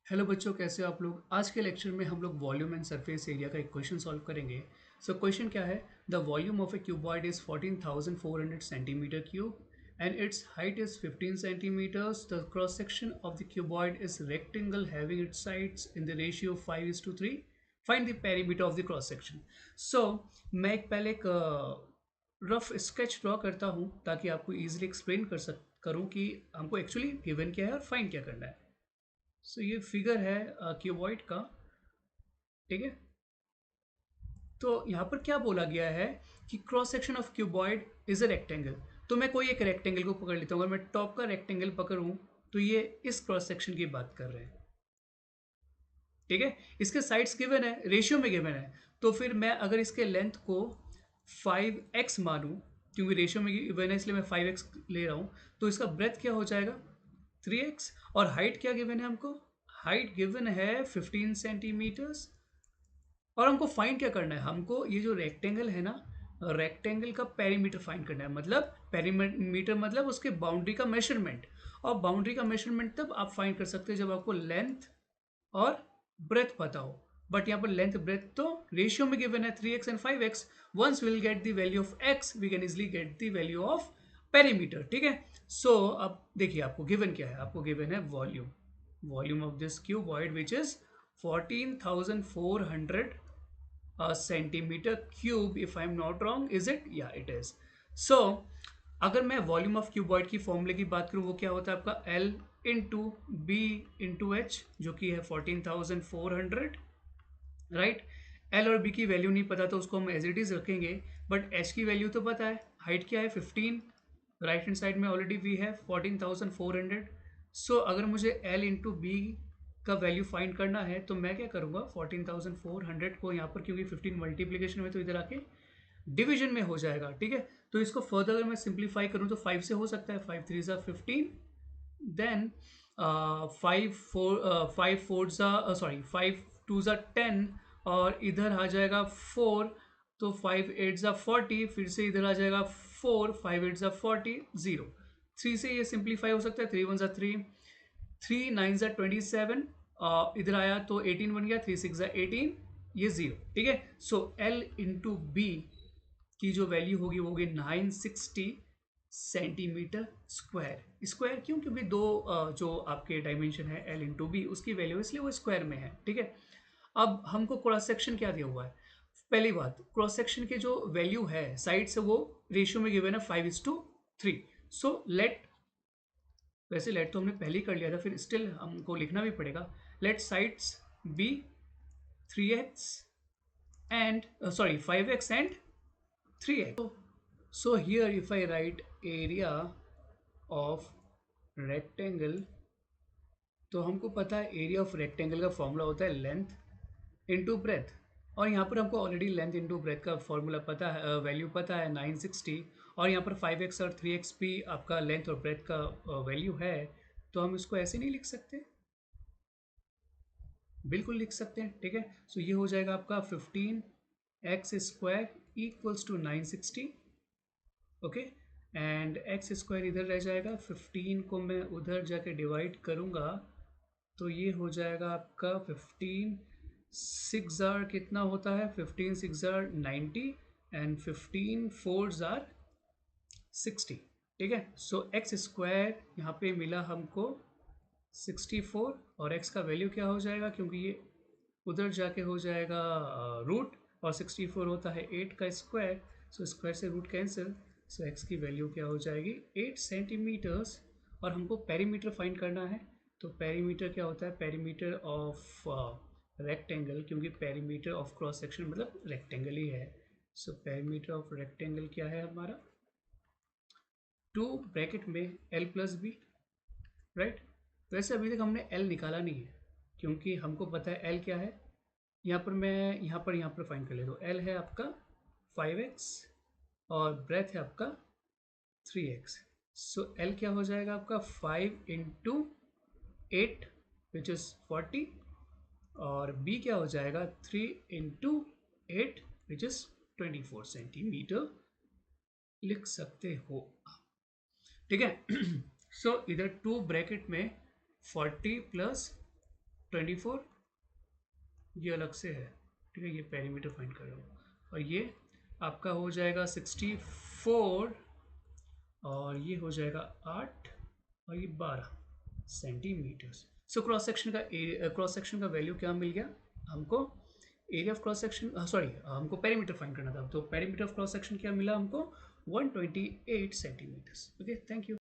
Hello बच्चों, कैसे हो आप लोग। आज के लेक्चर में हम लोग वॉल्यूम एंड सरफेस एरिया का एक क्वेश्चन सॉल्व करेंगे। सो क्वेश्चन क्या है? The volume of a cuboid is 14,400 centimetre cube and its height is 15 centimetres. The cross section of the cuboid is rectangle having its sides in the ratio 5:3। Find the perimeter of the cross section. So मैं पहले एक rough sketch draw करता हूँ ताकि आपको easily explain करूँ कि हमको एक्चुअली गिवन क्या है और फाइंड क्या करना है। सो ये फिगर है क्यूबॉइड का। ठीक है, तो यहाँ पर क्या बोला गया है कि cross section of cuboid is a rectangle. तो मैं कोई एक रेक्टेंगल को पकड़ लेता हूँ। अगर मैं टॉप का रेक्टेंगल पकड़ूँ तो ये इस क्रॉस सेक्शन की बात कर रहे हैं। ठीक है, इसके साइड्स गिवन है, रेशियो में गिवन है। तो फिर मैं अगर इसके लेंथ को 5x मानूँ, क्योंकि रेशियो में गिवन है इसलिए मैं 5x ले रहा हूँ, तो इसका ब्रेथ क्या हो जाएगा? 3x। और हाइट क्या गिवन है हमको? हाइट गिवन है 15 सेंटीमीटर्स। और हमको फाइंड क्या करना है? हमको ये जो रेक्टेंगल है ना, रेक्टेंगल का पेरीमीटर फाइंड करना है। मतलब पेरीमीटर मतलब उसके बाउंड्री का मेजरमेंट। और बाउंड्री का मेजरमेंट तब आप फाइंड कर सकते हैं जब आपको लेंथ और ब्रेथ पता हो। बट यहाँ पर लेंथ ब्रेथ तो रेशियो में गिवन है 3x and 5x। Once will get the value of x we can easily get the value of perimeter. ठीक है, सो अब देखिए आपको गिवन क्या है। आपको गिवन है volume of this cuboid which is 14,400 centimetre cube, if I am not wrong. Is it? या इट इज। सो अगर मैं वॉल्यूम ऑफ क्यूबॉइड की फॉर्मूले की बात करूं, वो क्या होता है आपका? L into B into H, जो कि है 14,400। राइट, एल और बी की वैल्यू नहीं पता तो उसको हम एज इट इज रखेंगे, बट एच की वैल्यू तो पता है। हाइट क्या है? 15। राइट हैंड साइड में ऑलरेडी वी है 14,400। सो अगर मुझे एल इंटू बी का वैल्यू फाइंड करना है तो मैं क्या करूँगा? 14,400 को यहाँ पर, क्योंकि 15 मल्टीप्लीकेशन में, तो इधर आके डिवीजन में हो जाएगा। ठीक है, तो इसको फर्दर अगर मैं सिंप्लीफाई करूँ तो 5 से हो सकता है। 5 3 ज़ा 15, देन 5 2 ज़ा 10, और इधर आ जाएगा 4, तो 5 8 ज़ा 40, फिर से इधर आ जाएगा 4, 5 8 ज़ा 40, 0। 3 से ये सिंप्लीफाई हो सकता है। 3 1 ज़ा 3, 3 9 ज़ा 27, इधर आया तो 18 बन गया। 3 6 ज़ा 18, ये 0। ठीक है, सो L इंटू बी की जो वैल्यू होगी वो होगी 960 सेंटीमीटर स्क्वायर। स्क्वायर क्यों? क्योंकि दो जो आपके डायमेंशन है L इंटू बी, उसकी वैल्यू, इसलिए वो स्क्वायर में है। ठीक है, अब हमको क्रॉस सेक्शन क्या दिया हुआ है? पहली बात, क्रॉस सेक्शन के जो वैल्यू है साइड से, वो रेशियो में गिवन है 5:3। सो लेट, वैसे लेट तो हमने पहले ही कर लिया था, फिर स्टिल हमको लिखना भी पड़ेगा। Let sides be 3x and sorry 5x and 3x. So here if I write area of rectangle, तो हमको पता है एरिया ऑफ रेक्टेंगल का फॉर्मूला होता है लेंथ इनटू ब्रेथ। और यहाँ पर हमको ऑलरेडी लेंथ इनटू ब्रेथ का फॉर्मूला पता है, वैल्यू पता है 960। और यहाँ पर 5x और 3x भी आपका लेंथ और ब्रेथ का वैल्यू है। तो हम इसको ऐसे नहीं लिख सकते? बिल्कुल लिख सकते हैं। ठीक है, सो ये हो जाएगा आपका 15x² equals to 960। Okay, and X square इधर रह जाएगा। 15 को मैं उधर जाके डिवाइड करूँगा तो ये हो जाएगा आपका 15 6 जार कितना होता है? 15 6 जार 90 एंड 15 4 जार 60। ठीक है, सो एक्स स्क्वायर यहाँ पे मिला हमको 64, और एक्स का वैल्यू क्या हो जाएगा? क्योंकि ये उधर जाके हो जाएगा रूट, और 64 होता है 8 का स्क्वायर, सो स्क्वायर से रूट कैंसिल। सो एक्स की वैल्यू क्या हो जाएगी? 8 सेंटीमीटर्स। और हमको पेरीमीटर फाइंड करना है। तो पेरीमीटर क्या होता है? पेरीमीटर ऑफ रेक्टेंगल, क्योंकि पेरीमीटर ऑफ क्रॉस सेक्शन मतलब रेक्टेंगल ही है। सो पेरीमीटर ऑफ रेक्टेंगल क्या है हमारा? 2 ब्रैकेट में L प्लस बी। राइट, वैसे अभी तक हमने L निकाला नहीं है, क्योंकि हमको पता है L क्या है। यहाँ पर मैं यहाँ पर फाइंड कर लेता हूँ। L है आपका 5x और ब्रेथ है आपका 3x। सो L क्या हो जाएगा आपका? 5 इंटू 8 विच इज़ 40, और B क्या हो जाएगा? 3 इंटू 8 विच इज़ 24 सेंटीमीटर लिख सकते हो। ठीक है, सो इधर 2 ब्रैकेट में 40 प्लस 24, ये अलग से है, ठीक है, ये पेरीमीटर फाइंड कर रहा हूँ, और ये आपका हो जाएगा 64, और ये हो जाएगा 8, और ये 12 सेंटीमीटर्स। सो क्रॉस सेक्शन का वैल्यू क्या मिल गया हमको? Area of cross section, sorry, हमको पेरीमीटर फाइंड करना था, तो पेरीमीटर ऑफ क्रॉस सेक्शन क्या मिला हमको? 128 सेंटीमीटर्स। Okay, thank you.